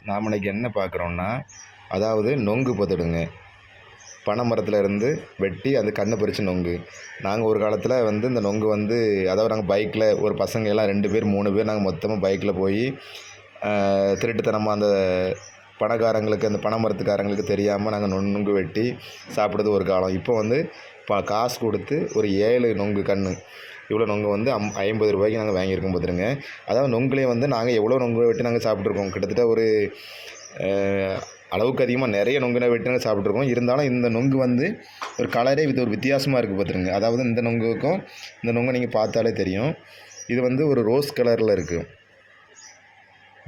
நாம் இன்றைக்கி என்ன பார்க்குறோன்னா, அதாவது நொங்கு பதடுங்க. பனை மரத்தில் இருந்து வெட்டி அந்த கண்ணை பறித்த நொங்கு. நாங்கள் ஒரு காலத்தில் இந்த நொங்கு அதாவது நாங்கள் பைக்கில் ஒரு பசங்க எல்லாம் 2 பேர் 3 பேர் நாங்கள் மொத்தமாக பைக்கில் போய் திருட்டுத்தனமாக அந்த பணக்காரங்களுக்கு அந்த பனை மரத்துக்காரங்களுக்கு தெரியாமல் நாங்கள் நொங்கு வெட்டி சாப்பிட்றது ஒரு காலம். இப்போ காசு கொடுத்து ஒரு 7 நொங்கு கன்று இவ்வளோ நொங்கு 50 ரூபாய்க்கு நாங்கள் வாங்கியிருக்கோம் பார்த்துருங்க. அதாவது நொங்குலேயே நாங்கள் எவ்வளோ நொங்கு வெட்டி நாங்கள் சாப்பிட்ருக்கோம். கிட்டத்தட்ட ஒரு அளவுக்கு அதிகமாக நிறைய நொங்குனை வெட்டி நாங்கள் சாப்பிட்ருக்கோம். இருந்தாலும் இந்த நொங்கு ஒரு கலரே ஒரு வித்தியாசமாக இருக்குது பார்த்துருங்க. அதாவது இந்த நொங்குக்கும் இந்த நொங்கை நீங்கள் பார்த்தாலே தெரியும். இது ஒரு ரோஸ் கலரில் இருக்குது.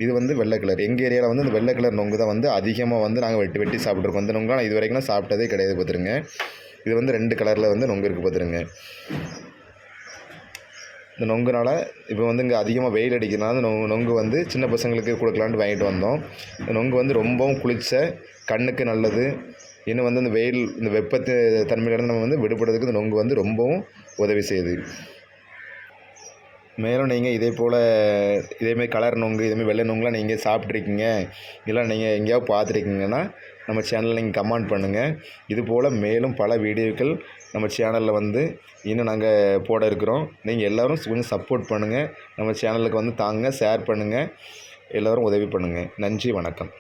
இது வெள்ளை கலர். எங்கள் ஏரியாவில் இந்த வெள்ளை கலர் நொங்கு தான் அதிகமாக நாங்கள் வெட்டி சாப்பிட்ருக்கோம். இந்த நொங்கு நான் இது வரைக்கும் சாப்பிட்டதே கிடையாது பார்த்துருங்க. இது 2 கலரில் நொங்கு இருக்குது பார்த்துருங்க. இந்த நொங்குனால் இப்போ இங்கே அதிகமாக வெயில் அடிக்கிறதுனால இந்த நொங்கு சின்ன பசங்களுக்கு கொடுக்கலான்ட்டு வாங்கிட்டு வந்தோம். இந்த நொங்கு ரொம்பவும் குளிர்ச்ச கண்ணுக்கு நல்லது. இன்னும் இந்த வெயில் இந்த வெப்பத்து தன்மையிலேருந்து நம்ம விடுபடுறதுக்கு இந்த நொங்கு ரொம்பவும் உதவி செய்யுது. மேலும் நீங்கள் இதேமாரி கலர் நொங்கு இதேமாதிரி வெள்ளை நொங்குலாம் நீங்கள் சாப்பிட்ருக்கீங்க, இல்லை நீங்கள் எங்கேயாவது பார்த்துருக்கீங்கன்னா நம்ம சேனலில் நீங்கள் கமெண்ட் பண்ணுங்கள். இதுபோல் மேலும் பல வீடியோக்கள் நம்ம சேனலில் இன்னும் நாங்கள் போட இருக்கிறோம். நீங்கள் எல்லோரும் கொஞ்சம் சப்போர்ட் பண்ணுங்கள். நம்ம சேனலுக்கு தாங்க, ஷேர் பண்ணுங்கள், எல்லோரும் உதவி பண்ணுங்கள். நன்றி, வணக்கம்.